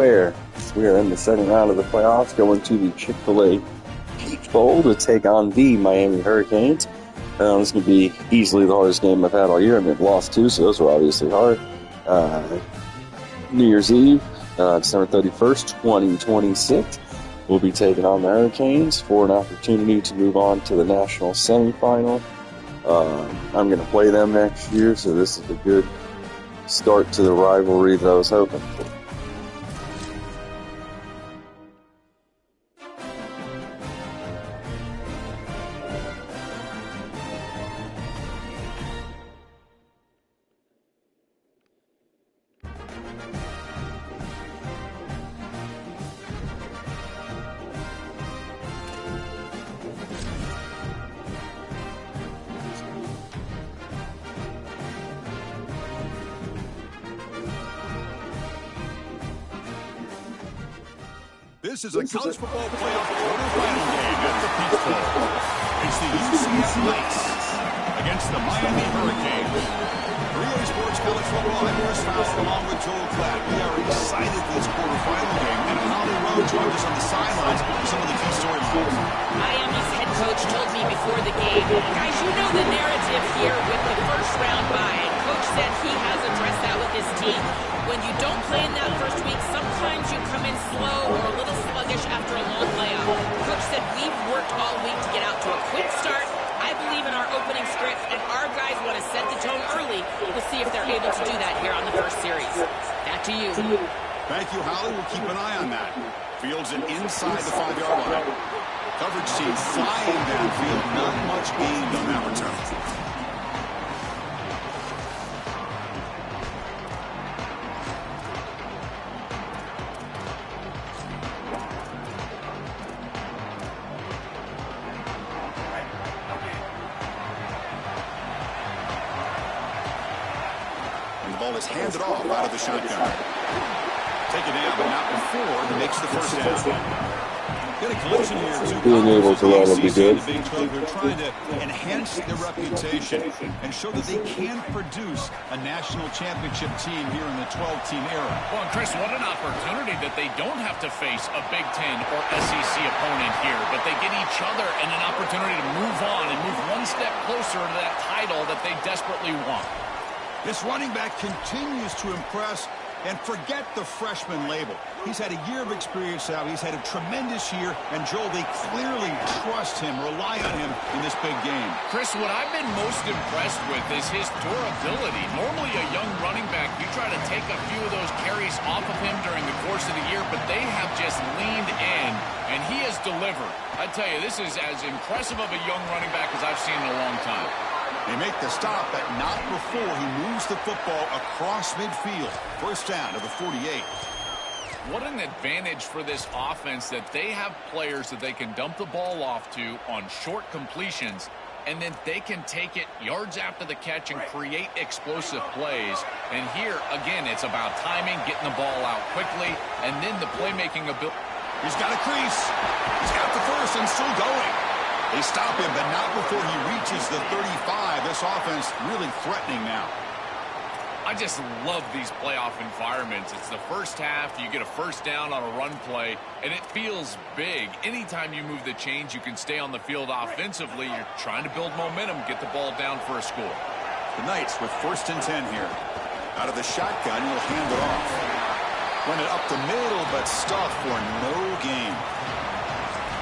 Where we are in the second round of the playoffs, going to the Chick-fil-A Peach Bowl to take on the Miami Hurricanes. This is going to be easily the hardest game I've had all year. I mean, I've lost two, so those were obviously hard. New Year's Eve, December 31st, 2026, we'll be taking on the Hurricanes for an opportunity to move on to the national semifinal. I'm going to play them next year, so this is a good start to the rivalry that I was hoping for. This is a college football playoff quarterfinal game at the Peach Bowl. It's the UCF Knights against the Miami Hurricanes. 3A Sports College Football, I'm Chris Fowler along with Joel Klatt. We are excited for this quarterfinal game, and Holly Rowe joins us on the sidelines with some of the key storylines. Miami's head coach told me before the game, guys, you know the narrative here with the first round bye. Coach said he has addressed that with his team. When you don't play in that first week, sometimes you come in slow or a little sluggish after a long layoff. Coach said we've worked all week to get out to a quick start. I believe in our opening script, and our guys want to set the tone early. We'll see if they're able to do that here on the first series. Back to you. Thank you, Holly. We'll keep an eye on that. Fields it inside the 5-yard line. Coverage team flying downfield. Not much gained on that return. Is handed off out of the shotgun. Taken down, but not before he makes the first down. Get a collision here. Being able to run will be good. They're trying to enhance their reputation and show that they can produce a national championship team here in the 12-team era. Well, Chris, what an opportunity that they don't have to face a Big Ten or SEC opponent here, but they get each other and an opportunity to move on and move one step closer to that title that they desperately want. This running back continues to impress, and forget the freshman label. He's had a year of experience now. He's had a tremendous year, and Joel, they clearly trust him, rely on him in this big game. Chris, what I've been most impressed with is his durability. Normally a young running back, you try to take a few of those carries off of him during the course of the year, but they have just leaned in, and he has delivered. I tell you, this is as impressive of a young running back as I've seen in a long time. They make the stop, but not before he moves the football across midfield. First down to the 48. What an advantage for this offense that they have players that they can dump the ball off to on short completions, and then they can take it yards after the catch and create explosive plays. And here, again, it's about timing, getting the ball out quickly, and then the playmaking ability. He's got a crease. He's got the first and still going. They stop him, but not before he reaches the 35. This offense really threatening now. I just love these playoff environments. It's the first half. You get a first down on a run play, and it feels big. Anytime you move the chains, you can stay on the field offensively. You're trying to build momentum, get the ball down for a score. The Knights with 1st and 10 here. Out of the shotgun, he'll hand it off. Run it up the middle, but stuffed for no gain.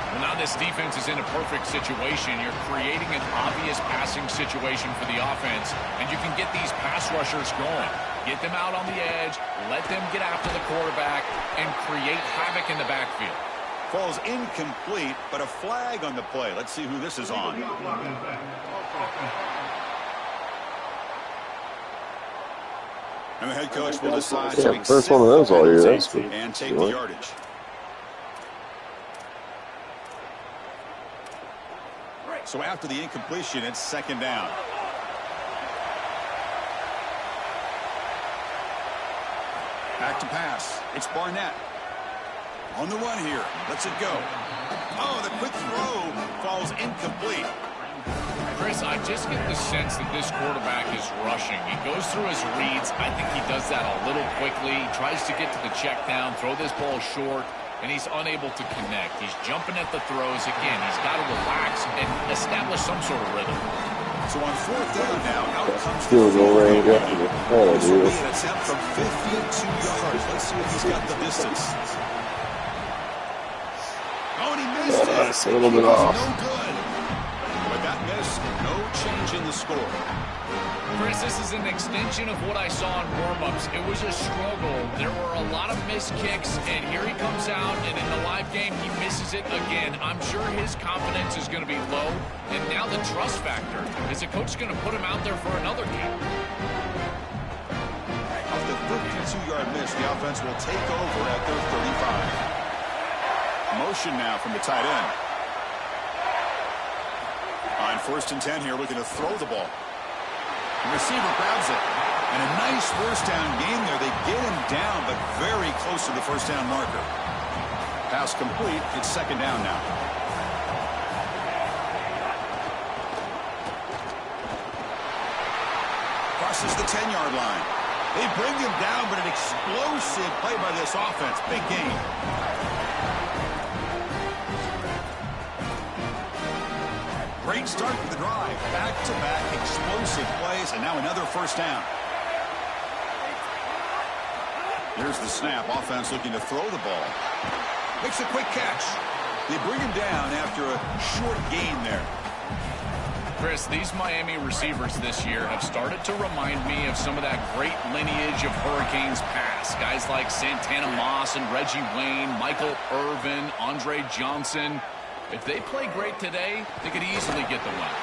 Well, now this defense is in a perfect situation. You're creating an obvious passing situation for the offense, and you can get these pass rushers going. Get them out on the edge, let them get after the quarterback, and create havoc in the backfield. Falls incomplete, but a flag on the play. Let's see who this is on. And the head coach will decide to accept first one of those all year. That's good. And take the yardage. So after the incompletion, it's 2nd down. Back to pass. It's Barnett. On the run here. Lets it go. Oh, the quick throw falls incomplete. Chris, I just get the sense that this quarterback is rushing. He goes through his reads. I think he does that a little quickly. He tries to get to the check down, throw this ball short, and he's unable to connect. He's jumping at the throws. Again, he's got to relax and establish some sort of rhythm. So on fourth down now, out comes Field goal range after the This will be an attempt from 52 yards. Let's see if he's got the distance. Oh, and he missed it. It's a little bit off. No good. But that miss, no change in the score. Chris, this is an extension of what I saw in warm-ups. It was a struggle. There were a lot of missed kicks, and here he comes out, and in the live game, he misses it again. I'm sure his confidence is going to be low, and now the trust factor. Is the coach going to put him out there for another game? Off the 52-yard miss, the offense will take over at their 35. Motion now from the tight end. On 1st and 10 here, looking to throw the ball. The receiver grabs it. And a nice first down gain there. They get him down, but very close to the first down marker. Pass complete. It's 2nd down now. Crosses the 10-yard line. They bring him down, but an explosive play by this offense. Big gain. Great start for the drive. Back-to-back explosive plays, and now another first down. Here's the snap. Offense looking to throw the ball. Makes a quick catch. They bring him down after a short gain there. Chris, these Miami receivers this year have started to remind me of some of that great lineage of Hurricanes past. Guys like Santana Moss and Reggie Wayne, Michael Irvin, Andre Johnson. If they play great today, they could easily get the win.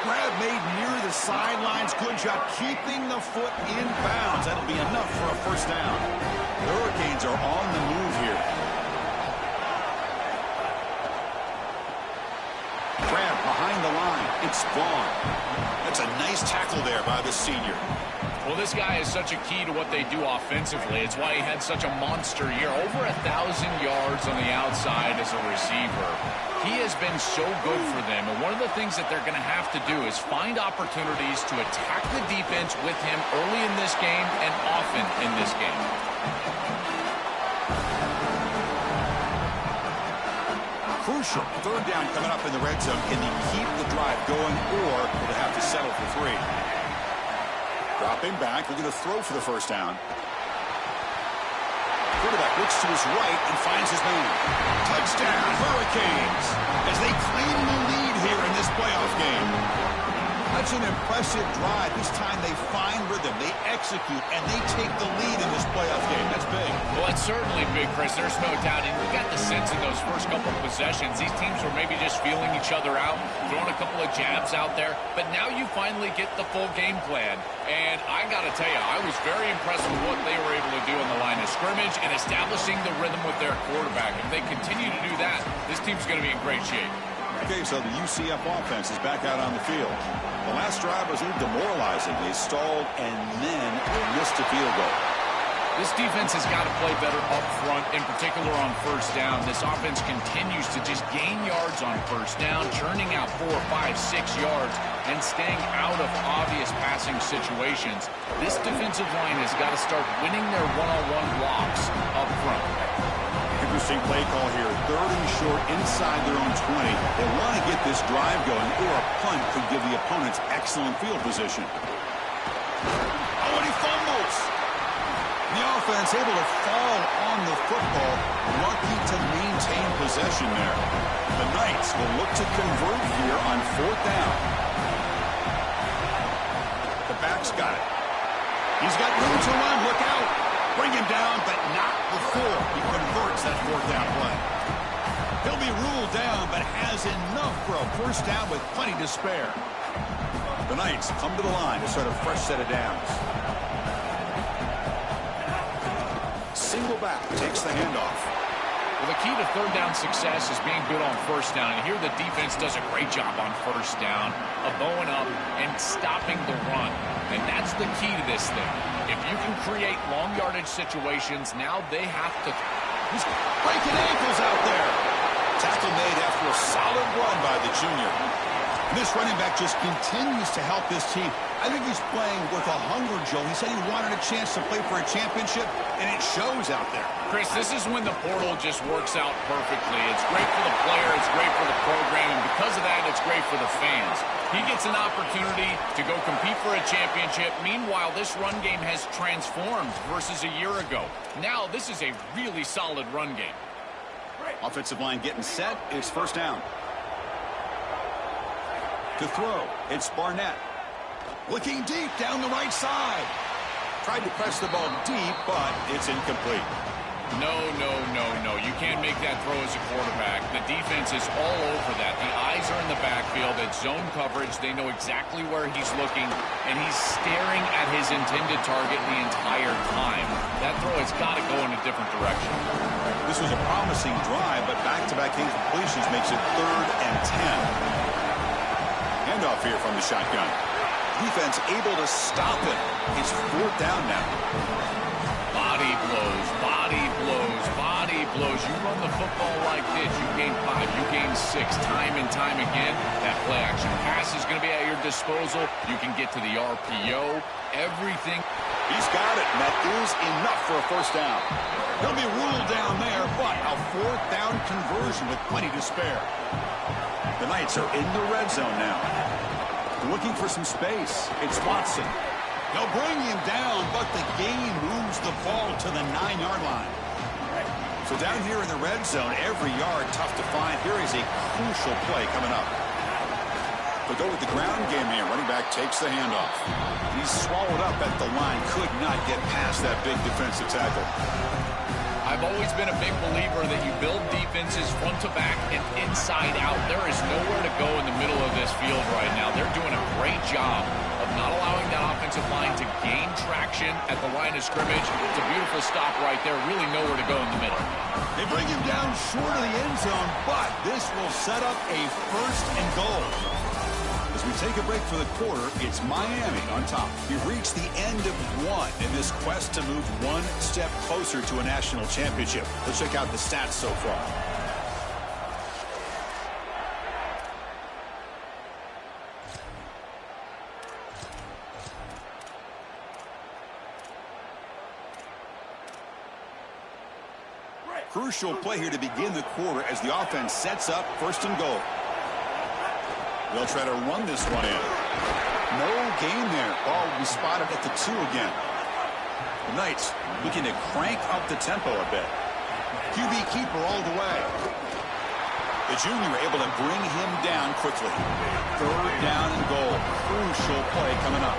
Grab made near the sidelines. Good job keeping the foot in bounds. That'll be enough for a first down. The Hurricanes are on the move here. Grab behind the line. It's Vaughn. That's a nice tackle there by the senior. Well, this guy is such a key to what they do offensively. It's why he had such a monster year. Over 1,000 yards on the outside as a receiver. He has been so good for them. And one of the things that they're going to have to do is find opportunities to attack the defense with him early in this game and often in this game. Crucial. 3rd down coming up in the red zone. Can they keep the drive going, or will they have to settle for 3? Dropping back, looking to throw for the first down. Quarterback looks to his right and finds his man. Touchdown, Hurricanes, as they claim the lead here in this playoff game. That's an impressive drive. This time they find rhythm, they execute, and they take the lead in this playoff game. That's big. Well, it's certainly big, Chris. There's no doubt. And you got the sense in those first couple of possessions, these teams were maybe just feeling each other out, throwing a couple of jabs out there. But now you finally get the full game plan. And I got to tell you, I was very impressed with what they were able to do in the line of scrimmage and establishing the rhythm with their quarterback. If they continue to do that, this team's going to be in great shape. Okay, so the UCF offense is back out on the field. The last drive was a little demoralizing. They stalled and then they missed a field goal. This defense has got to play better up front, in particular on first down. This offense continues to just gain yards on first down, churning out 4, 5, 6 yards, and staying out of obvious passing situations. This defensive line has got to start winning their one-on-one blocks up front. Interesting play call here. 3rd and short inside their own 20. They want to get this drive going, or a punt could give the opponents excellent field position. Oh, and he fumbles. The offense able to fall on the football, lucky to maintain possession there. The Knights will look to convert here on 4th down. The back's got it. He's got room to run. Look out. Bring him down, but not before he converts that 4th down play. He'll be ruled down, but has enough for a first down with plenty to spare. The Knights come to the line to start a fresh set of downs. Single back takes the handoff. Well, the key to 3rd down success is being good on first down. And here the defense does a great job on first down of bowing up and stopping the run. And that's the key to this thing. If you can create long yardage situations, now they have to. He's breaking ankles out there. Tackle made after a solid run by the junior. And this running back just continues to help this team. I think he's playing with a hunger, Joe. He said he wanted a chance to play for a championship, and it shows out there. Chris, this is when the portal just works out perfectly. It's great for the player, it's great for the program, and because of that, it's great for the fans. He gets an opportunity to go compete for a championship. Meanwhile, this run game has transformed versus a year ago. Now, this is a really solid run game. Offensive line getting set. It's first down. To throw, it's Barnett. Looking deep down the right side. Tried to press the ball deep, but it's incomplete. No. You can't make that throw as a quarterback. The defense is all over that. The eyes are in the backfield. It's zone coverage. They know exactly where he's looking, and he's staring at his intended target the entire time. That throw has got to go in a different direction. This was a promising drive, but back-to-back incompletions makes it 3rd and 10. Handoff here from the shotgun. Defense able to stop it. It's 4th down now. Body blows, body blows, body blows. You run the football like this, you gain 5, you gain 6, time and time again. That play action pass is going to be at your disposal. You can get to the RPO, everything. He's got it, and that is enough for a first down. He'll be ruled down there, but a 4th down conversion with plenty to spare. The Knights are in the red zone now. Looking for some space. It's Watson. They'll bring him down, but the gain moves the ball to the 9-yard line. So down here in the red zone, every yard tough to find. Here is a crucial play coming up. They'll go with the ground game here. Running back takes the handoff. He's swallowed up at the line. Could not get past that big defensive tackle. I've always been a big believer that you build defenses front to back and inside out. There is nowhere to go in the middle of this field right now. They're doing a great job of not allowing that offensive line to gain traction at the line of scrimmage. It's a beautiful stop right there. Really nowhere to go in the middle. They bring him down short of the end zone, but this will set up a 1st and goal. As we take a break for the quarter, it's Miami on top. We've reached the end of 1 in this quest to move 1 step closer to a national championship. Let's check out the stats so far. Crucial play here to begin the quarter as the offense sets up 1st and goal. They'll try to run this one in. No gain there. Ball will be spotted at the 2 again. The Knights looking to crank up the tempo a bit. QB keeper all the way. The junior able to bring him down quickly. 3rd down and goal. Crucial play coming up.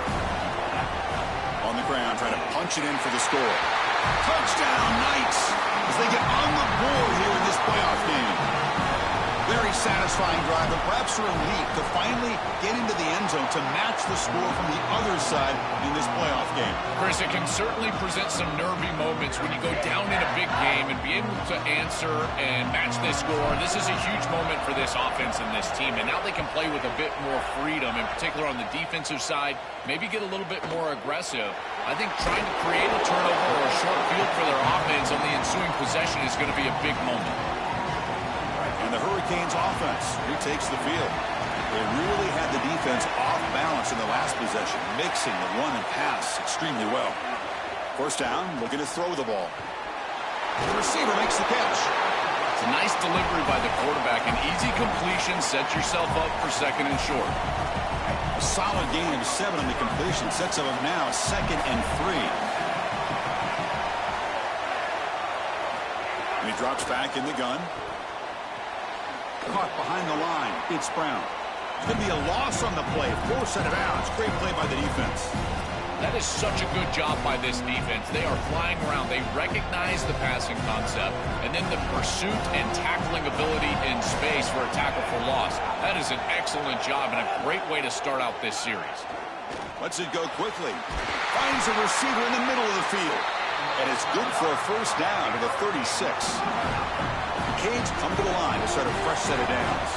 On the ground, trying to punch it in for the score. Touchdown, Knights, as they get on the board here in this playoff game. Very satisfying drive, and perhaps a relief to finally get into the end zone to match the score from the other side in this playoff game. Chris, it can certainly present some nervy moments when you go down in a big game and be able to answer and match this score. This is a huge moment for this offense and this team, and now they can play with a bit more freedom, in particular on the defensive side, maybe get a little bit more aggressive. I think trying to create a turnover or a short field for their offense on the ensuing possession is going to be a big moment. And the Hurricanes offense retakes the field. They really had the defense off balance in the last possession, mixing the run and pass extremely well. First down, looking to throw the ball. The receiver makes the catch. It's a nice delivery by the quarterback. An easy completion sets yourself up for 2nd and short. A solid gain of 7 on the completion sets up now 2nd and 3. And he drops back in the gun. Caught behind the line. It's Brown. It's going to be a loss on the play. 4 set of downs. Great play by the defense. That is such a good job by this defense. They are flying around. They recognize the passing concept, and then the pursuit and tackling ability in space for a tackle for loss. That is an excellent job and a great way to start out this series. Lets it go quickly. Finds a receiver in the middle of the field. And it's good for a first down to the 36. Canes come to the line to start a fresh set of downs.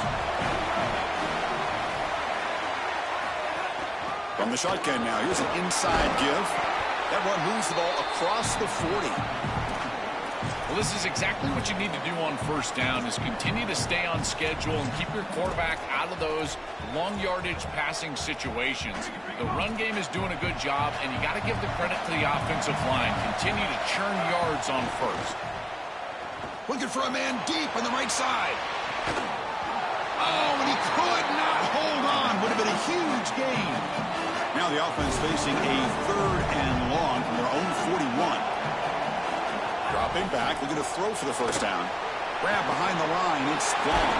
From the shotgun now, here's an inside give. That one moves the ball across the 40. Well, this is exactly what you need to do on first down, is continue to stay on schedule and keep your quarterback out of those long yardage passing situations. The run game is doing a good job, and you got to give the credit to the offensive line. Continue to churn yards on first. Looking for a man deep on the right side. Oh, and he could not hold on. Would have been a huge gain. Now the offense facing a 3rd and long from their own 41. Dropping back, looking to throw for the first down. Grab behind the line, it's gone.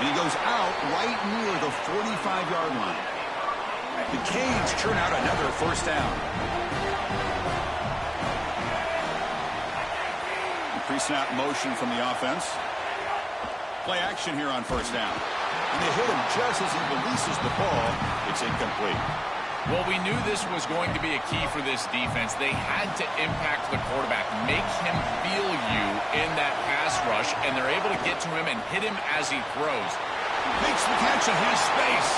And he goes out right near the 45-yard line. The Canes churn out another first down. Pre-snap motion from the offense. Play action here on first down. And they hit him just as he releases the ball. It's incomplete. Well, we knew this was going to be a key for this defense. They had to impact the quarterback, make him feel you in that pass rush, and they're able to get to him and hit him as he throws. Makes the catch and has space.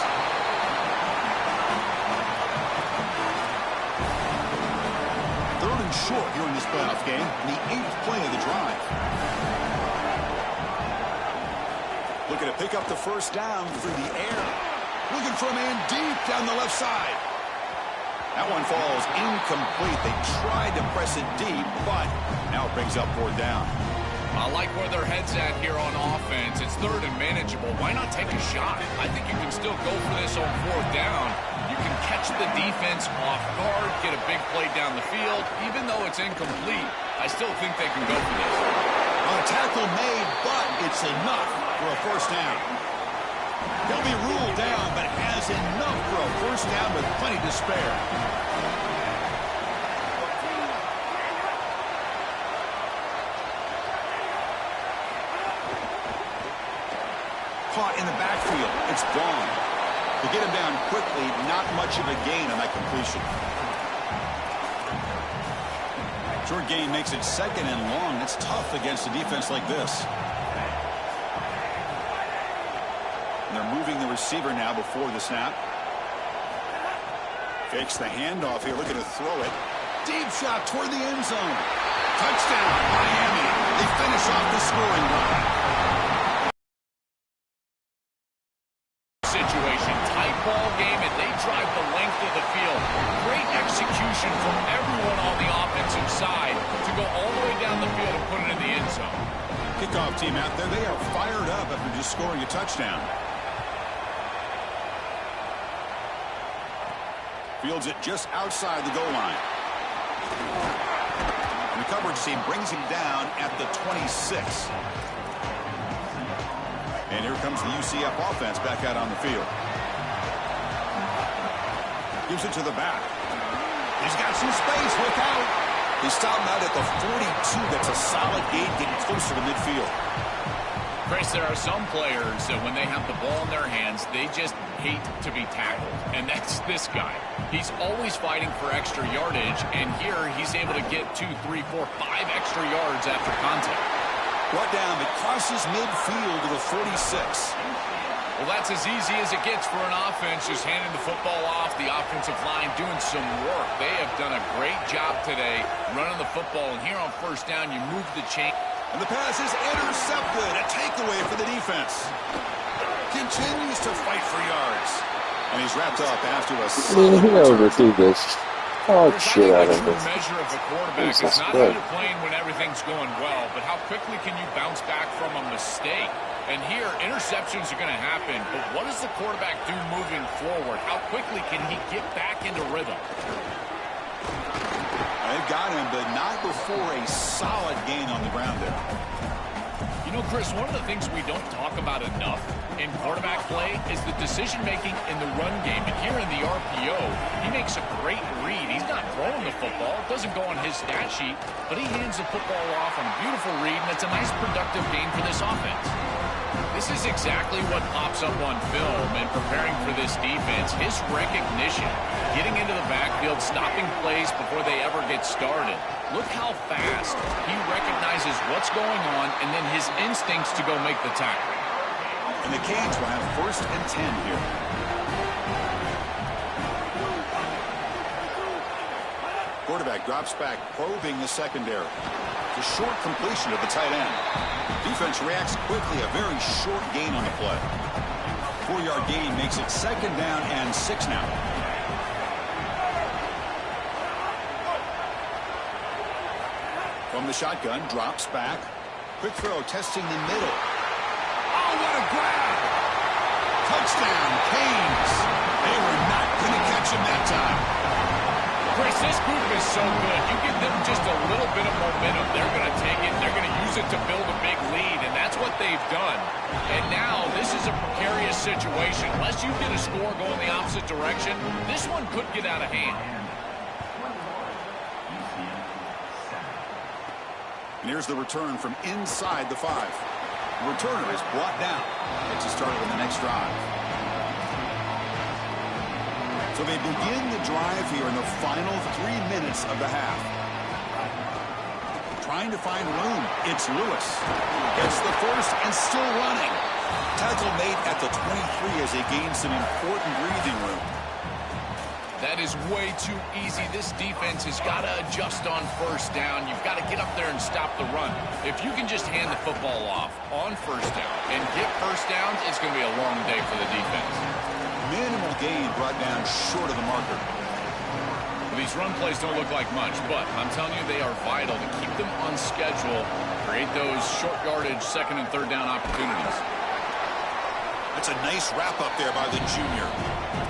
Third and short here in this playoff game, and the 8th play of the drive. Looking to pick up the first down through the air. Looking for a man deep down the left side. That one falls incomplete. They tried to press it deep, but now it brings up 4th down. I like where their head's at here on offense. It's 3rd and manageable. Why not take a shot? I think you can still go for this on 4th down. You can catch the defense off guard, get a big play down the field. Even though it's incomplete, I still think they can go for this. A tackle made, but it's enough for a first down. He'll be ruled down, but has enough for a first down with plenty to spare. Caught in the backfield. It's gone. To get him down quickly, not much of a gain on that completion. Short gain makes it 2nd and long. It's tough against a defense like this. They're moving the receiver now before the snap. Fakes the handoff here, looking to throw it. Deep shot toward the end zone. Touchdown, Miami. They finish off the scoring run. Situation, tight ball game, and they drive the length of the field. Great execution from everyone on the offensive side to go all the way down the field and put it in the end zone. Kickoff team out there, they are fired up after just scoring a touchdown. Fields it just outside the goal line. And the coverage team brings him down at the 26. And here comes the UCF offense back out on the field. Gives it to the back. He's got some space. Look out. They stop him out at the 42. That's a solid gain, getting closer to midfield. Chris, there are some players that when they have the ball in their hands, they just hate to be tackled. And that's this guy. He's always fighting for extra yardage, and here he's able to get 2, 3, 4, 5 extra yards after contact. Brought down, but crosses midfield to the 46. Well, that's as easy as it gets for an offense, just handing the football off, the offensive line doing some work. They have done a great job today running the football, and here on first down, you move the chain. And the pass is intercepted. A takeaway for the defense. Continues to fight for yards. And he's wrapped up after a solid this. Oh, shit out of this. Measure of a quarterback is not how you're playing when everything's going well, but how quickly can you bounce back from a mistake? And here, interceptions are going to happen, but what does the quarterback do moving forward? How quickly can he get back into rhythm? They've got him, but not before a solid gain on the ground there. You know, Chris, one of the things we don't talk about enough in quarterback play is the decision-making in the run game. And here in the RPO, he makes a great read. He's not throwing the football. It doesn't go on his stat sheet, but he hands the football off on a beautiful read, and it's a nice productive game for this offense. This is exactly what pops up on film in preparing for this defense. His recognition, getting into the backfield, stopping plays before they ever get started. Look how fast he recognizes what's going on and then his instincts to go make the tackle. And the Canes will have 1st and 10 here. Quarterback drops back, probing the secondary. The short completion to the tight end. Defense reacts quickly. A very short gain on the play. 4-yard gain makes it 2nd down and 6 now. From the shotgun, drops back. Quick throw, testing the middle. Oh, what a grab! Touchdown, Canes. They were not going to catch him that time. Chris, this group is so good. You give them just a little bit of momentum, they're going to take it. They're going to use it to build a big lead, and that's what they've done. And now this is a precarious situation. Unless you get a score going the opposite direction, this one could get out of hand. And here's the return from inside the 5. The returner is brought down. Gets us started on the next drive. So they begin the drive here in the final 3 minutes of the half. Trying to find room. It's Lewis. Gets the first and still running. Tackle made at the 23 as they gain some important breathing room. That is way too easy. This defense has got to adjust on first down. You've got to get up there and stop the run. If you can just hand the football off on first down and get first downs, it's going to be a long day for the defense. Minimal gain brought down short of the marker. These run plays don't look like much, but I'm telling you they are vital to keep them on schedule, create those short yardage 2nd and 3rd down opportunities. That's a nice wrap-up there by the junior.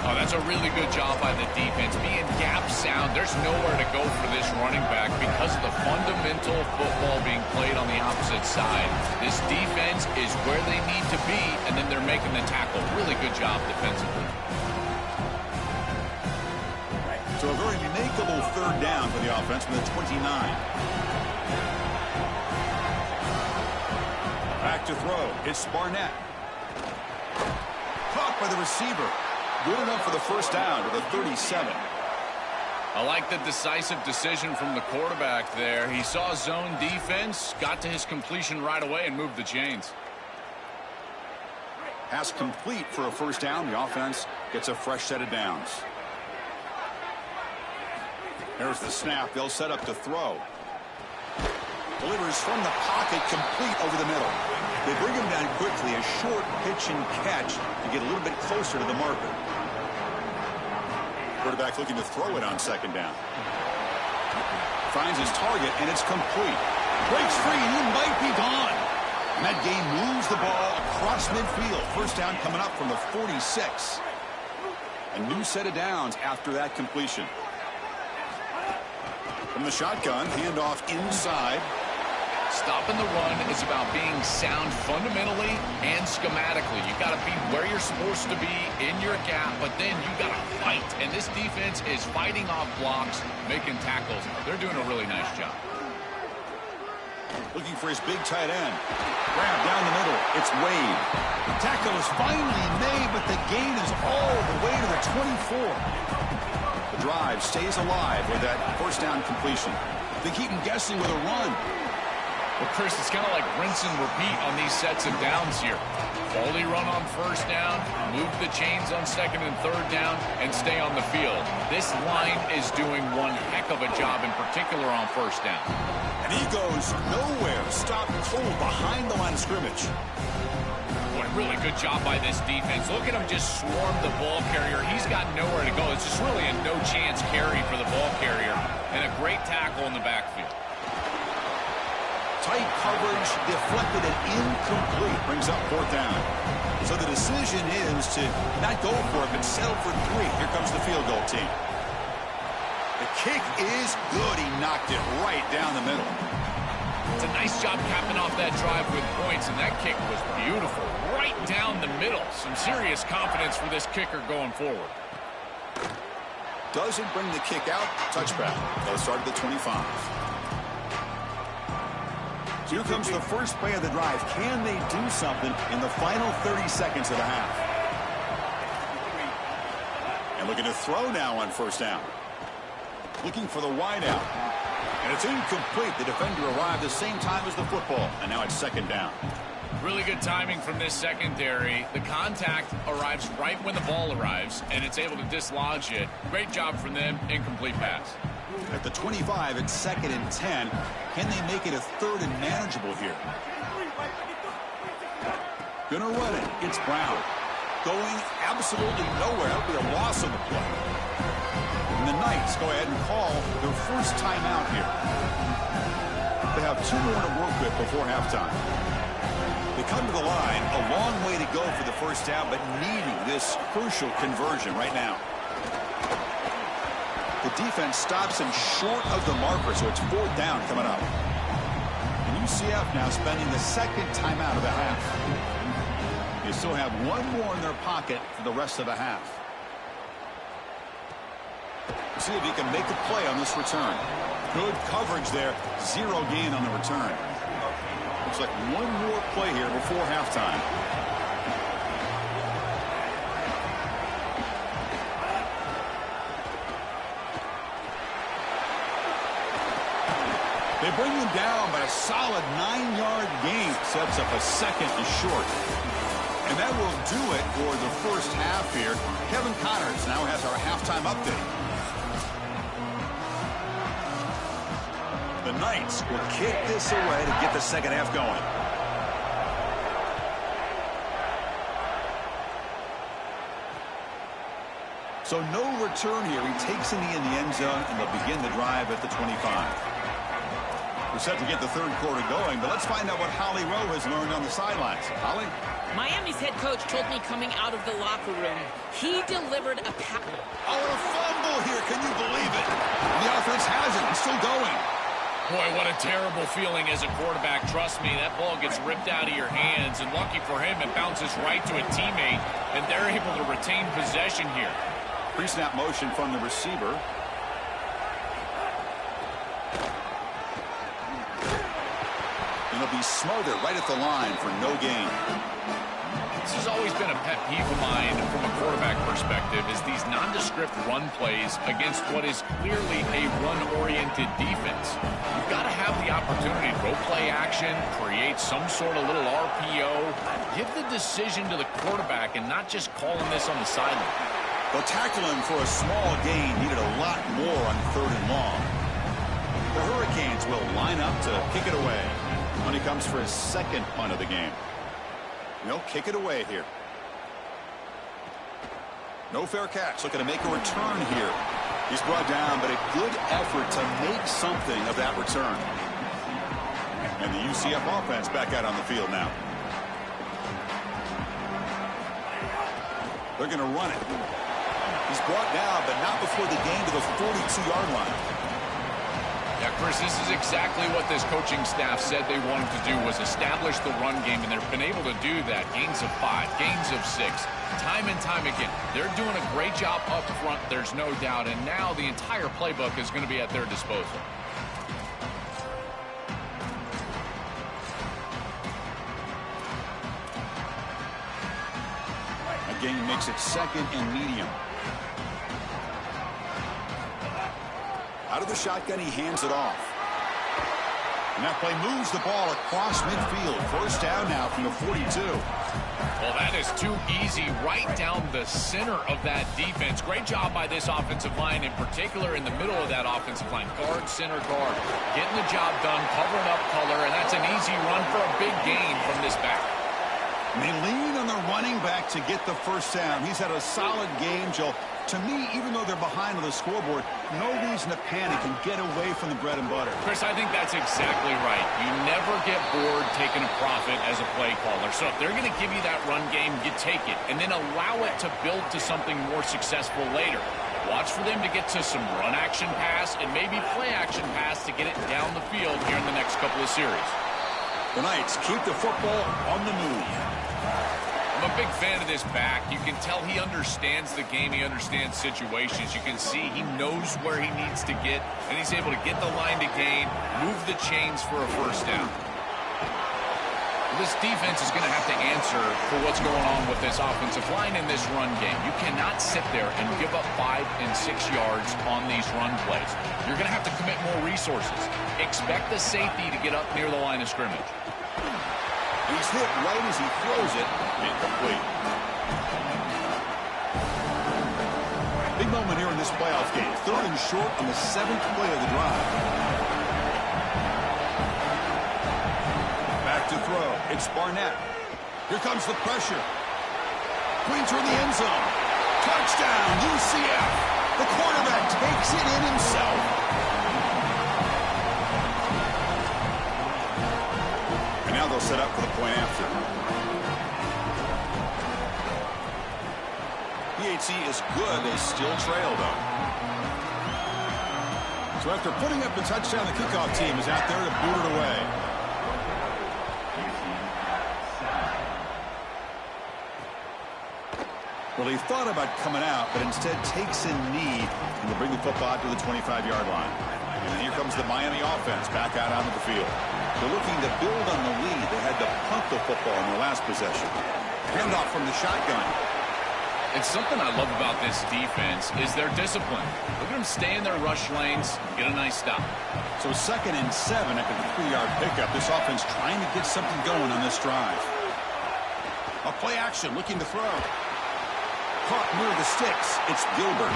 Oh, that's a really good job by the defense. Being gap sound, there's nowhere to go for this running back because of the fundamental football being played on the opposite side. This defense is where they need to be, and then they're making the tackle. Really good job defensively. So a very makeable 3rd down for the offense from the 29. Back to throw. It's Barnett. Caught by the receiver. Good enough for the first down to the 37. I like the decisive decision from the quarterback there. He saw zone defense, got to his completion right away, and moved the chains. Pass complete for a first down. The offense gets a fresh set of downs. There's the snap. They'll set up to throw. Delivers from the pocket, complete over the middle. They bring him down quickly. A short pitch and catch to get a little bit closer to the marker. Quarterback looking to throw it on 2nd down. Finds his target, and it's complete. Breaks free, and he might be gone. And that game moves the ball across midfield. First down coming up from the 46. A new set of downs after that completion. From the shotgun, handoff inside. Stopping the run is about being sound fundamentally and schematically. You got to be where you're supposed to be in your gap, but then you got to fight. And this defense is fighting off blocks, making tackles. They're doing a really nice job. Looking for his big tight end. Grab down the middle. It's Wade. The tackle is finally made, but the gain is all the way to the 24. The drive stays alive with that first down completion. They keep him guessing with a run. Well, Chris, it's kind of like rinse and repeat on these sets of downs here. Quality run on first down, move the chains on 2nd and 3rd down, and stay on the field. This line is doing one heck of a job, in particular on first down. And he goes nowhere. Stopped cold behind the line of scrimmage. Boy, really good job by this defense. Look at him just swarm the ball carrier. He's got nowhere to go. It's just really a no-chance carry for the ball carrier, and a great tackle in the backfield. Tight coverage, deflected and incomplete. Brings up 4th down. So the decision is to not go for it, but settle for 3. Here comes the field goal team. The kick is good. He knocked it right down the middle. It's a nice job capping off that drive with points, and that kick was beautiful. Right down the middle. Some serious confidence for this kicker going forward. Doesn't bring the kick out. Touchback. They'll start at the 25. Here comes the first play of the drive. Can they do something in the final 30 seconds of the half? And looking to throw now on first down. Looking for the wide out. And it's incomplete. The defender arrived the same time as the football. And now it's 2nd down. Really good timing from this secondary. The contact arrives right when the ball arrives, and it's able to dislodge it. Great job from them. Incomplete pass. At the 25, it's 2nd and 10. Can they make it a 3rd and manageable here? Gonna run it. It's Brown. Going absolutely nowhere. That would be a loss on the play. And the Knights go ahead and call their first timeout here. They have 2 more to work with before halftime. They come to the line, a long way to go for the first down, but needing this crucial conversion right now. The defense stops him short of the marker, so it's 4th down coming up. And UCF now spending the 2nd timeout of the half. They still have 1 more in their pocket for the rest of the half. We'll see if he can make a play on this return. Good coverage there. 0 gain on the return. Looks like 1 more play here before halftime. They bring him down, but a solid 9-yard gain sets up a 2nd and short. And that will do it for the first half here. Kevin Connors now has our halftime update. The Knights will kick this away to get the second half going. So no return here. He takes it in the end zone, and they'll begin the drive at the 25. We're set to get the 3rd quarter going, but let's find out what Holly Rowe has learned on the sidelines. Holly? Miami's head coach told me coming out of the locker room, he delivered a pass. Oh, a fumble here. Can you believe it? The offense has it. It's still going. Boy, what a terrible feeling as a quarterback. Trust me, that ball gets ripped out of your hands, and lucky for him, it bounces right to a teammate, and they're able to retain possession here. Pre-snap motion from the receiver. And it'll be smothered right at the line for no gain. This has always been a pet peeve of mine from a quarterback perspective, is these nondescript run plays against what is clearly a run-oriented defense. You've got to have the opportunity to go play action, create some sort of little RPO, give the decision to the quarterback and not just calling this on the sideline. They'll tackle him for a small gain, needed a lot more on 3rd and long. The Hurricanes will line up to kick it away when he comes for his 2nd punt of the game. They'll kick it away here. No fair catch. Looking to make a return here. He's brought down, but a good effort to make something of that return. And the UCF offense back out on the field now. They're going to run it. He's brought down, but not before the gain to the 42-yard line. Yeah, Chris, this is exactly what this coaching staff said they wanted to do, was establish the run game, and they've been able to do that. Gains of 5, gains of 6, time and time again. They're doing a great job up front, there's no doubt, and now the entire playbook is going to be at their disposal. Again, makes it 2nd and medium. Out of the shotgun, he hands it off. And that play moves the ball across midfield. First down now from the 42. Well, that is too easy right down the center of that defense. Great job by this offensive line, in particular in the middle of that offensive line. Guard, center, guard. Getting the job done, covering up color, and that's an easy run for a big gain from this back. And they lean on the running back to get the first down. He's had a solid game, Joe. To me, even though they're behind on the scoreboard, no reason to panic and get away from the bread and butter. Chris, I think that's exactly right. You never get bored taking a profit as a play caller. So if they're going to give you that run game, you take it, and then allow it to build to something more successful later. Watch for them to get to some run action pass and maybe play action pass to get it down the field here in the next couple of series. The Knights keep the football on the move. I'm a big fan of this back. You can tell he understands the game. He understands situations. You can see he knows where he needs to get, and he's able to get the line to gain, move the chains for a first down. This defense is going to have to answer for what's going on with this offensive line in this run game. You cannot sit there and give up 5 and 6 yards on these run plays. You're going to have to commit more resources. Expect the safety to get up near the line of scrimmage. He's hit right as he throws it. Incomplete. Big moment here in this playoff game. 3rd and short on the 7th play of the drive. Back to throw. It's Barnett. Here comes the pressure. Queen toward the end zone. Touchdown, UCF. The quarterback takes it in himself. And now they'll set up for the point after. PHC is good. They still trail, though. So after putting up the touchdown, the kickoff team is out there to boot it away. Well, he thought about coming out, but instead takes a knee and will bring the football to the 25-yard line. And here comes the Miami offense back out onto the field. They're looking to build on the lead. They had to punt the football in their last possession. Handoff from the shotgun. And something I love about this defense is their discipline. Look at them stay in their rush lanes, get a nice stop. So 2nd and 7 after the 3-yard pickup. This offense trying to get something going on this drive. A play action, looking to throw. Caught near the sticks. It's Gilbert.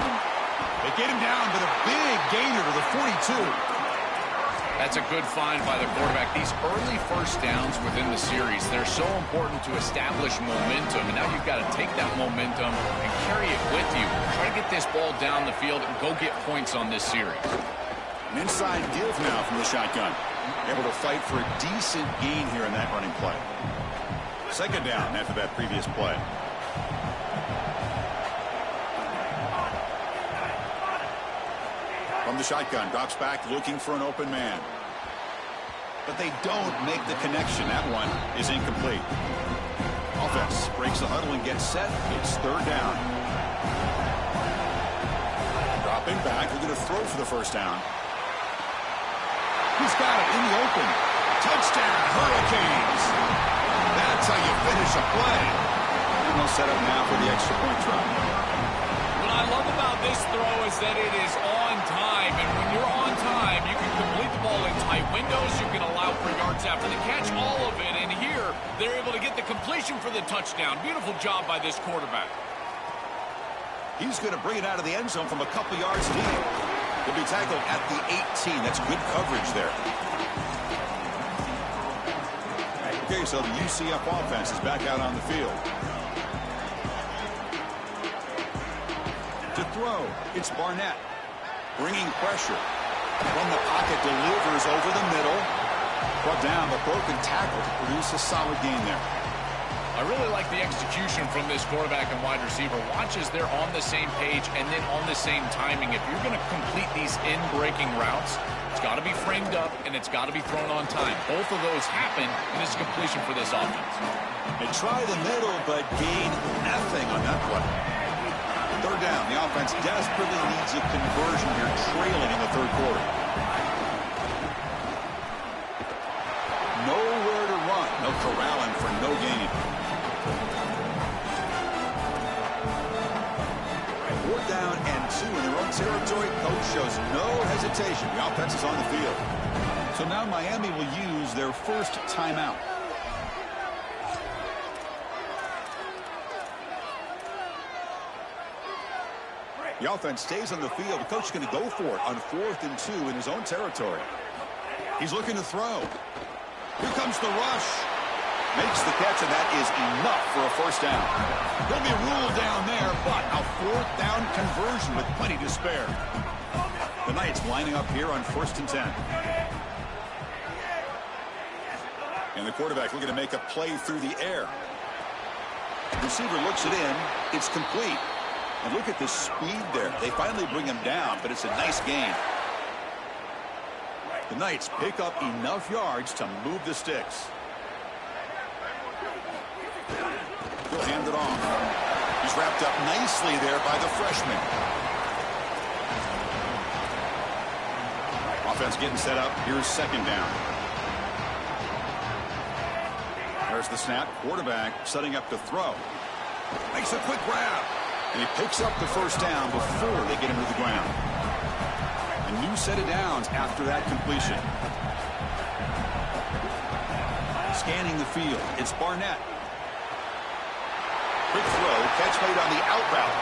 They get him down, but a big gainer to the 42. That's a good find by the quarterback. These early first downs within the series, they're so important to establish momentum. And now you've got to take that momentum and carry it with you. Try to get this ball down the field and go get points on this series. An inside give now from the shotgun. Able to fight for a decent gain here in that running play. 2nd down after that previous play. From the shotgun, drops back looking for an open man. But they don't make the connection. That one is incomplete. Offense breaks the huddle and gets set. It's 3rd down. Dropping back, looking to throw for the 1st down. He's got it in the open. Touchdown, Hurricanes. That's how you finish a play. And they'll set up now for the extra point try. What I love about this throw is that it is on time, and when you're on time, you can complete the ball in tight windows, you can allow for yards after the catch, all of it, and here, they're able to get the completion for the touchdown. Beautiful job by this quarterback. He's going to bring it out of the end zone from a couple yards deep. He'll be tackled at the 18. That's good coverage there. Okay, so the UCF offense is back out on the field. To throw, it's Barnett. Bringing pressure. From the pocket, delivers over the middle. Brought down, but broken tackle to produce a solid gain there. I really like the execution from this quarterback and wide receiver. Watch as they're on the same page and then on the same timing. If you're going to complete these in-breaking routes, it's got to be framed up and it's got to be thrown on time. Both of those happen, and this is completion for this offense. They try the middle, but gain nothing on that play. 3rd down. The offense desperately needs a conversion here, trailing in the 3rd quarter. Nowhere to run. No corralling for no gain. 4th down and 2 in their own territory. Coach shows no hesitation. The offense is on the field. So now Miami will use their first timeout. The offense stays on the field. The coach is going to go for it on 4th and 2 in his own territory. He's looking to throw. Here comes the rush. Makes the catch, and that is enough for a 1st down. He'll be ruled down there, but a 4th down conversion with plenty to spare. The Knights lining up here on 1st and 10. And the quarterback looking to make a play through the air. The receiver looks it in. It's complete. And look at the speed there. They finally bring him down, but it's a nice gain. The Knights pick up enough yards to move the sticks. He'll hand it off. He's wrapped up nicely there by the freshman. Offense getting set up. Here's 2nd down. There's the snap. Quarterback setting up to throw. Makes a quick grab. And he picks up the 1st down before they get him to the ground. A new set of downs after that completion. Scanning the field. It's Barnett. Quick throw. Catch made on the out route.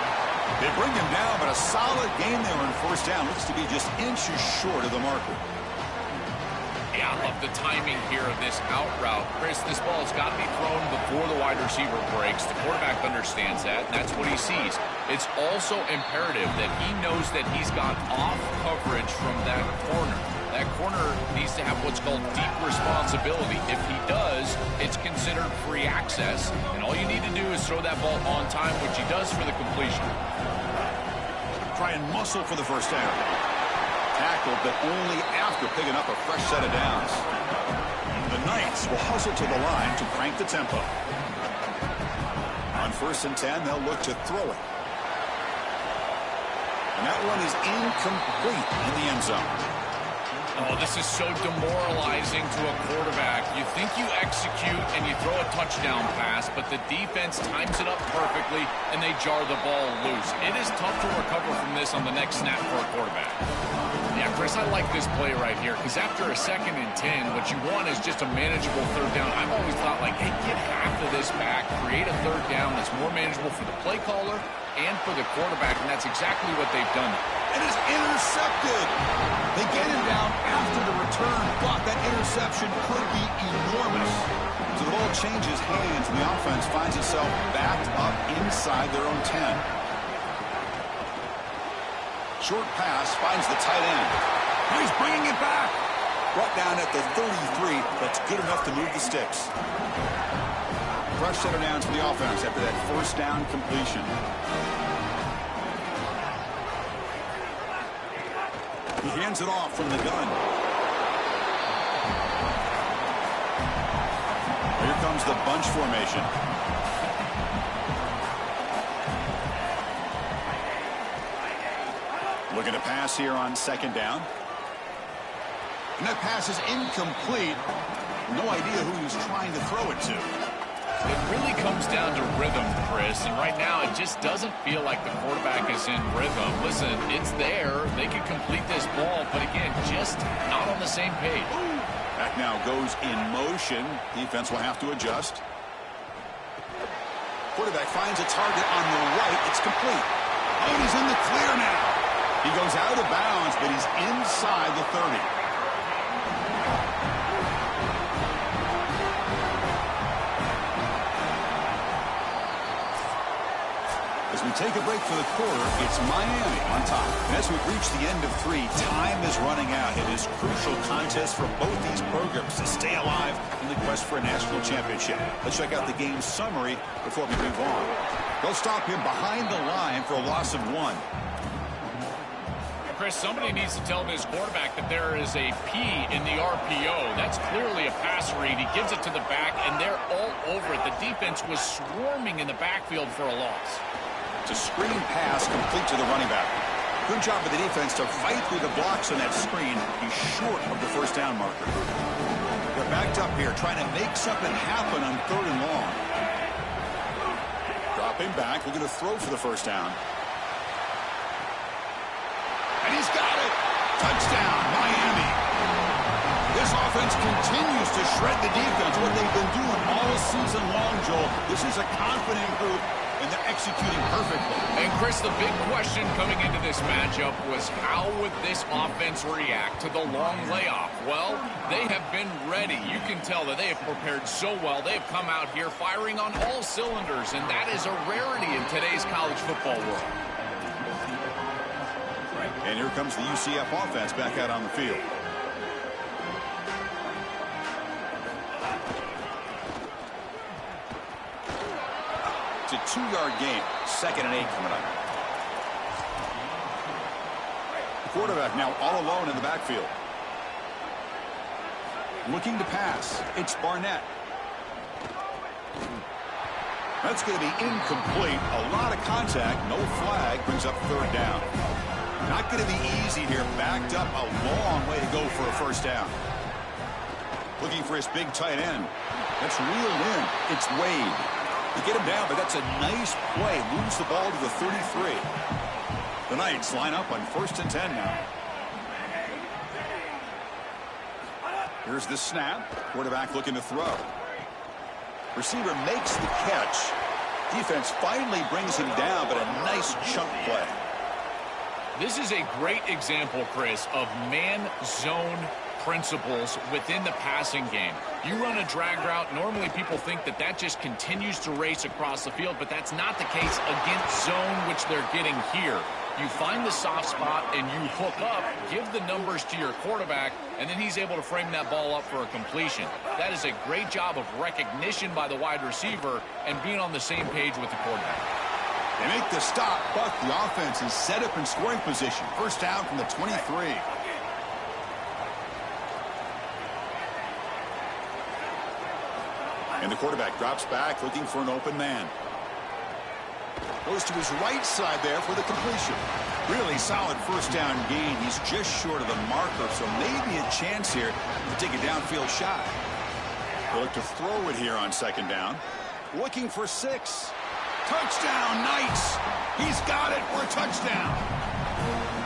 They bring him down, but a solid game there on first down. Looks to be just inches short of the marker. Yeah, I love the timing here of this out route. Chris, this ball has got to be thrown before the wide receiver breaks. The quarterback understands that, and that's what he sees. It's also imperative that he knows that he's got off coverage from that corner. That corner needs to have what's called deep responsibility. If he does, it's considered free access, and all you need to do is throw that ball on time, which he does for the completion. Try and muscle for the first down. Tackled, but only after picking up a fresh set of downs. The Knights will hustle to the line to crank the tempo. On 1st and 10, they'll look to throw it. And that one is incomplete in the end zone. Oh, this is so demoralizing to a quarterback. You think you execute and you throw a touchdown pass, but the defense times it up perfectly and they jar the ball loose. It is tough to recover from this on the next snap for a quarterback. Yeah, Chris, I like this play right here because after a 2nd and 10, what you want is just a manageable 3rd down. I've always thought, like, hey, get half of this back, create a 3rd down that's more manageable for the play caller and for the quarterback, and that's exactly what they've done. It is intercepted. They get him down after the return, but that interception could be enormous. So the ball changes hands, and the offense finds itself backed up inside their own 10. Short pass finds the tight end. He's bringing it back. Brought down at the 33. That's good enough to move the sticks. Fresh set of downs for the offense after that 1st down completion. He hands it off from the gun. Here comes the bunch formation. Looking to pass here on 2nd down. And that pass is incomplete. No idea who he's trying to throw it to. It really comes down to rhythm, Chris, and right now it just doesn't feel like the quarterback is in rhythm. Listen, it's there. They can complete this ball, but again, just not on the same page. Back now goes in motion. Defense will have to adjust. Quarterback finds a target on the right. It's complete. Oh, he's in the clear now. He goes out of bounds, but he's inside the 30. As we take a break for the quarter, it's Miami on top. And as we've reached the end of 3, time is running out. It is crucial contest for both these programs to stay alive in the quest for a national championship. Let's check out the game summary before we move on. They'll stop him behind the line for a loss of 1. Chris, somebody needs to tell this quarterback that there is a P in the RPO. That's clearly a pass read. He gives it to the back, and they're all over it. The defense was swarming in the backfield for a loss. It's a screen pass complete to the running back. Good job of the defense to fight through the blocks on that screen. He's short of the 1st down marker. They're backed up here, trying to make something happen on 3rd and long. Dropping back, looking to throw for the 1st down. And he's got it. Touchdown, Miami. This offense continues to shred the defense. What they've been doing all season long, Joel. This is a confident group, and they're executing perfectly. And, Chris, the big question coming into this matchup was how would this offense react to the long layoff? Well, they have been ready. You can tell that they have prepared so well. They have come out here firing on all cylinders, and that is a rarity in today's college football world. And here comes the UCF offense back out on the field. It's a 2-yard gain. 2nd and 8 coming up. Quarterback now all alone in the backfield. Looking to pass. It's Barnett. That's going to be incomplete. A lot of contact. No flag. Brings up 3rd down. Not going to be easy here. Backed up a long way to go for a 1st down. Looking for his big tight end. That's reeled in. It's Wade. They get him down, but that's a nice play. Moves the ball to the 33. The Knights line up on 1st and 10 now. Here's the snap. Quarterback looking to throw. Receiver makes the catch. Defense finally brings him down, but a nice chunk play. This is a great example, Chris, of man-zone principles within the passing game. You run a drag route, normally people think that that just continues to race across the field, but that's not the case against zone, which they're getting here. You find the soft spot and you hook up, give the numbers to your quarterback, and then he's able to frame that ball up for a completion. That is a great job of recognition by the wide receiver and being on the same page with the quarterback. They make the stop, but the offense is set up in scoring position. First down from the 23. And the quarterback drops back, looking for an open man. Goes to his right side there for the completion. Really solid first down gain. He's just short of the marker, so maybe a chance here to take a downfield shot. They'll look to throw it here on second down. Looking for 6. Touchdown, Knights! He's got it for a touchdown.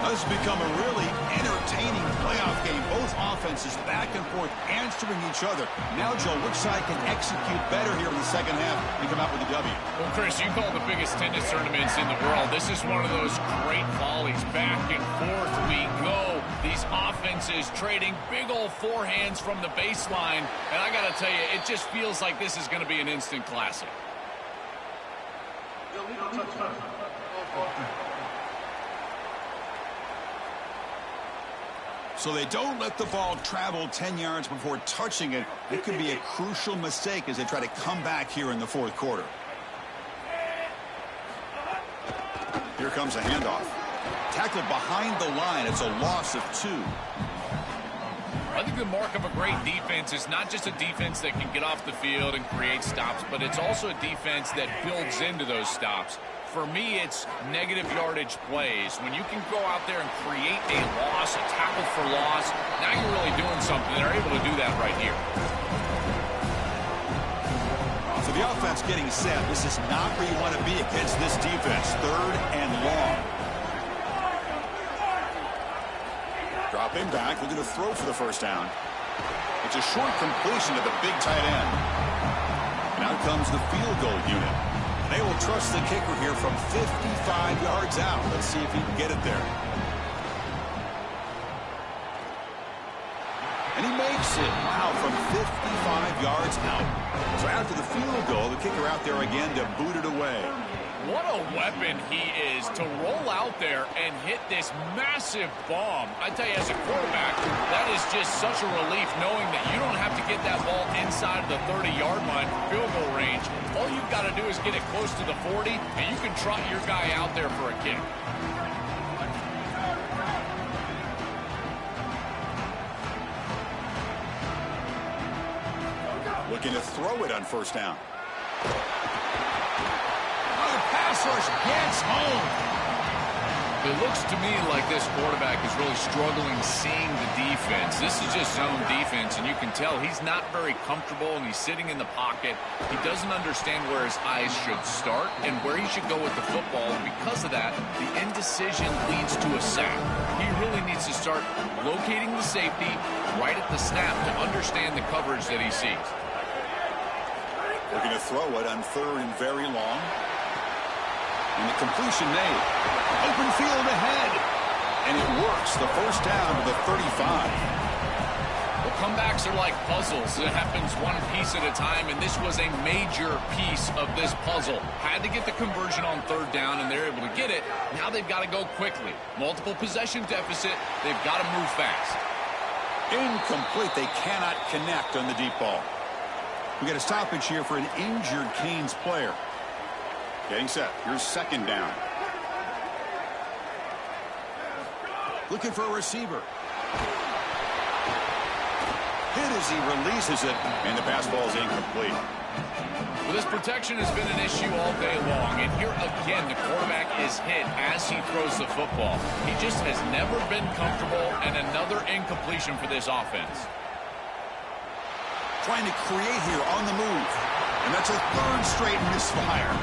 Now, this has become a really entertaining playoff game. Both offenses back and forth answering each other. Now, Joe, which side can execute better here in the second half and come out with a W? Well, Chris, you call the biggest tennis tournaments in the world. This is one of those great volleys. Back and forth we go. These offenses trading big old forehands from the baseline. And I got to tell you, it just feels like this is going to be an instant classic. So they don't let the ball travel 10 yards before touching it. It could be a crucial mistake as they try to come back here in the fourth quarter. Here comes a handoff. Tackled behind the line. It's a loss of 2. I think the mark of a great defense is not just a defense that can get off the field and create stops, but it's also a defense that builds into those stops. For me, it's negative yardage plays. When you can go out there and create a loss, a tackle for loss, now you're really doing something. They're able to do that right here. So the offense getting set. This is not where you want to be against this defense. 3rd and long. Dropping back, looking to throw for the first down. It's a short completion to the big tight end. And out comes the field goal unit. They will trust the kicker here from 55 yards out. Let's see if he can get it there. And he makes it. Wow, from 55 yards out. So after the field goal, the kicker out there again to boot it away. What a weapon he is to roll out there and hit this massive bomb. I tell you, as a quarterback, that is just such a relief knowing that you don't have to get that ball inside of the 30-yard line for field goal range. All you've got to do is get it close to the 40, and you can trot your guy out there for a kick. Looking to throw it on first down. Pass rush gets home. It looks to me like this quarterback is really struggling seeing the defense. This is just zone defense, and you can tell he's not very comfortable, and he's sitting in the pocket. He doesn't understand where his eyes should start and where he should go with the football, and because of that, the indecision leads to a sack. He really needs to start locating the safety right at the snap to understand the coverage that he sees. Looking to throw it on 3rd and very long. And the completion made. Open field ahead. And it works. The first down to the 35. Well, comebacks are like puzzles. It happens one piece at a time, and this was a major piece of this puzzle. Had to get the conversion on 3rd down, and they're able to get it. Now they've got to go quickly. Multiple possession deficit. They've got to move fast. Incomplete. They cannot connect on the deep ball. We got a stoppage here for an injured Canes player. Getting set. Here's second down. Looking for a receiver. Hit as he releases it, and the pass ball is incomplete. Well, this protection has been an issue all day long, and here again the quarterback is hit as he throws the football. He just has never been comfortable, and another incompletion for this offense. Trying to create here on the move. And that's a 3rd straight misfire.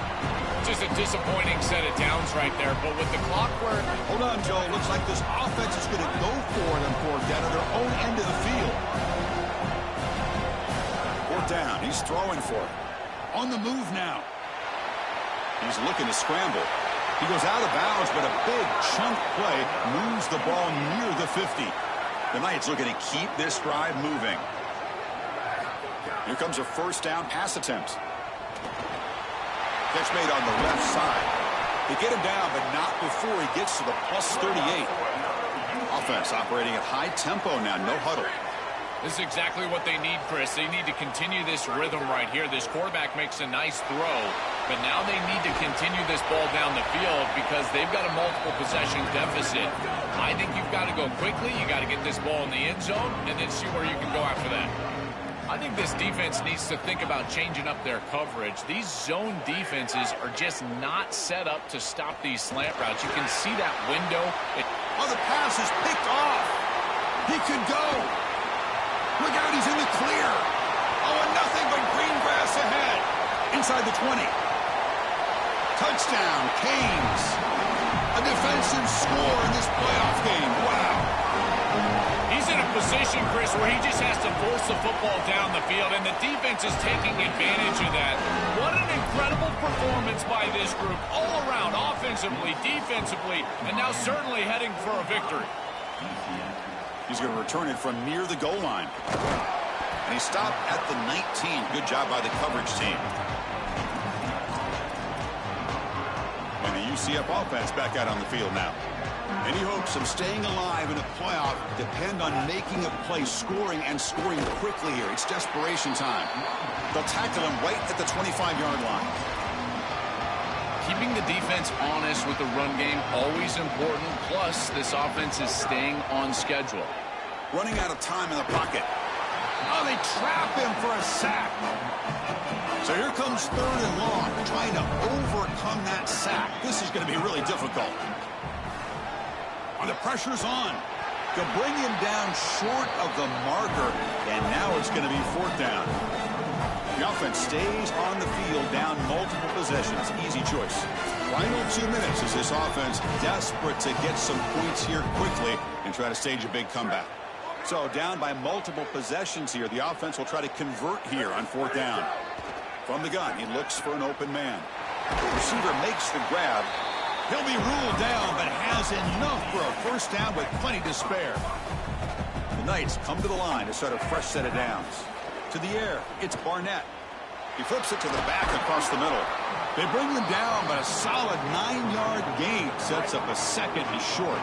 Just a disappointing set of downs right there, but with the clock where... Hold on, Joe. Looks like this offense is going to go for it on 4th down at their own end of the field. 4th down. He's throwing for it. On the move now. He's looking to scramble. He goes out of bounds, but a big chunk play moves the ball near the 50. The Knights looking to keep this drive moving. Here comes a first down pass attempt. Catch made on the left side. They get him down, but not before he gets to the plus 38. Offense operating at high tempo now, no huddle. This is exactly what they need, Chris. They need to continue this rhythm right here. This quarterback makes a nice throw, but now they need to continue this ball down the field because they've got a multiple possession deficit. I think you've got to go quickly. You got to get this ball in the end zone and then see where you can go after that. I think this defense needs to think about changing up their coverage. These zone defenses are just not set up to stop these slant routes. You can see that window. Oh, the pass is picked off. He could go. Look out, he's in the clear. Oh, and nothing but green grass ahead. Inside the 20. Touchdown, Canes. A defensive score in this playoff game. Wow. He's in a position, Chris, where he just has to force the football down the field, and the defense is taking advantage of that. What an incredible performance by this group all around, offensively, defensively, and now certainly heading for a victory. He's going to return it from near the goal line. And he stopped at the 19. Good job by the coverage team. And the UCF offense back out on the field now. Any hopes of staying alive in a playoff depend on making a play, scoring, and scoring quickly here. It's desperation time. They'll tackle him right at the 25-yard line. Keeping the defense honest with the run game, always important. Plus, this offense is staying on schedule. Running out of time in the pocket. Oh, they trap him for a sack. So here comes 3rd and long, trying to overcome that sack. This is going to be really difficult. The pressure's on. To bring him down short of the marker, and now it's going to be 4th down. The offense stays on the field, down multiple possessions. Easy choice. Final 2 minutes as this offense desperate to get some points here quickly and try to stage a big comeback. So down by multiple possessions here. The offense will try to convert here on 4th down. From the gun, he looks for an open man. The receiver makes the grab. He'll be ruled down, but has enough for a first down with plenty to spare. The Knights come to the line to start a fresh set of downs. To the air, it's Barnett. He flips it to the back across the middle. They bring him down, but a solid 9-yard gain sets up a second and short.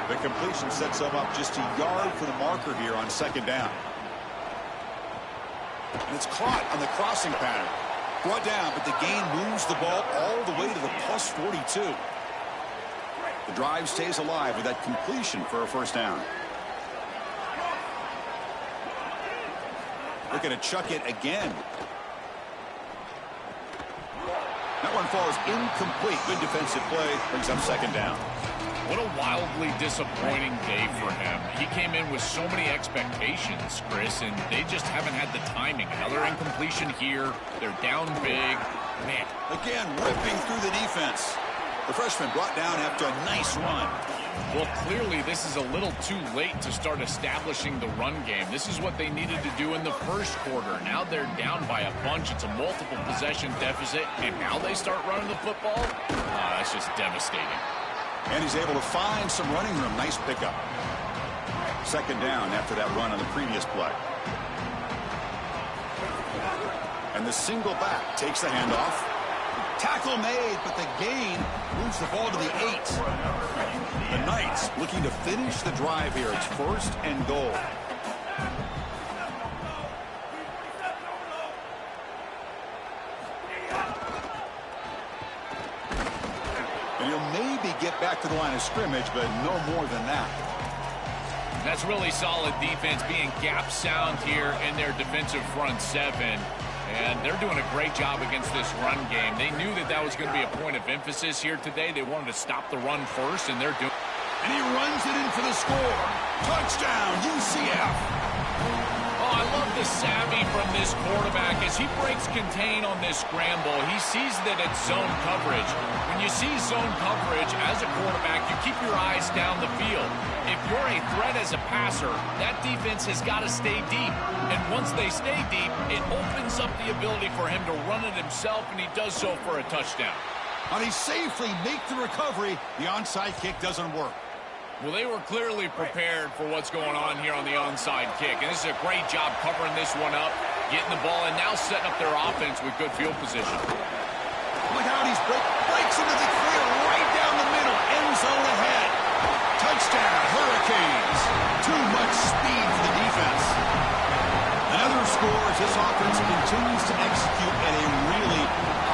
The completion sets them up just a yard for the marker here on 2nd down. And it's caught on the crossing pattern. Brought down, but the gain moves the ball all the way to the plus 42. The drive stays alive with that completion for a first down. Looking to chuck it again. That one falls incomplete. Good defensive play. Brings up 2nd down. What a wildly disappointing day for him. He came in with so many expectations, Chris, and they just haven't had the timing. Another incompletion here. They're down big. Man. Again, ripping through the defense. The freshman brought down after a nice run. Well, clearly this is a little too late to start establishing the run game. This is what they needed to do in the first quarter. Now they're down by a bunch. It's a multiple possession deficit, and now they start running the football? That's just devastating. And he's able to find some running room. Nice pickup. 2nd down after that run on the previous play. And the single back takes the handoff. Tackle made, but the gain moves the ball to the 8. The Knights looking to finish the drive here. It's 1st and goal. And he'll maybe get back to the line of scrimmage, but no more than that. That's really solid defense, being gap sound here in their defensive front 7. And they're doing a great job against this run game. They knew that that was going to be a point of emphasis here today. They wanted to stop the run first, and they're doing. And he runs it in for the score. Touchdown, UCF. Oh, I love the savvy from this quarterback as he breaks contain on this scramble. He sees that it's zone coverage. When you see zone coverage as a quarterback, you keep your eyes down the field. If you're a threat as a passer, that defense has got to stay deep. And once they stay deep, it opens up the ability for him to run it himself, and he does so for a touchdown. And he safely makes the recovery. The onside kick doesn't work. Well, they were clearly prepared for what's going on here on the onside kick. And this is a great job covering this one up, getting the ball, and now setting up their offense with good field position. Look how he breaks into the clear right down the middle. End zone ahead. Touchdown, Hurricanes. Too much speed for the defense. Another score as this offense continues to execute at a really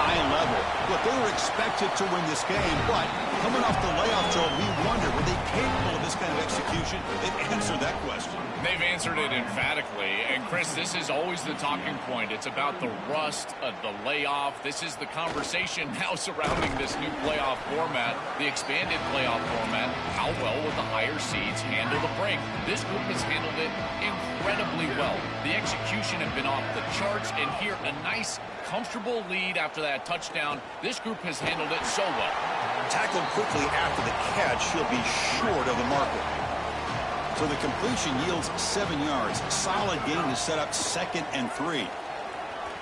high level. Look, they were expected to win this game, but coming off the layoff, Joe, we wonder, were they capable of this kind of execution? They've answered that question. They've answered it emphatically. And, Chris, this is always the talking point. It's about the rust of the layoff. This is the conversation now surrounding this new playoff format, the expanded playoff format. How well will the higher seeds handle the break? This group has handled it incredibly well. The execution has been off the charts, and here a nice, comfortable lead after that touchdown. This group has handled it so well. Tackled quickly after the catch. He'll be short of the marker. So the completion yields 7 yards. Solid gain to set up 2nd and 3.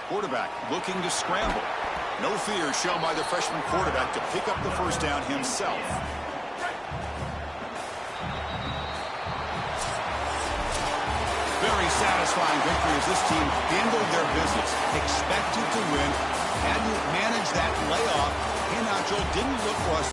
Quarterback looking to scramble. No fear shown by the freshman quarterback to pick up the first down himself. Very satisfying victory as this team handled their business. Expected to win. Had to manage that layoff. And now, Joel, didn't look for us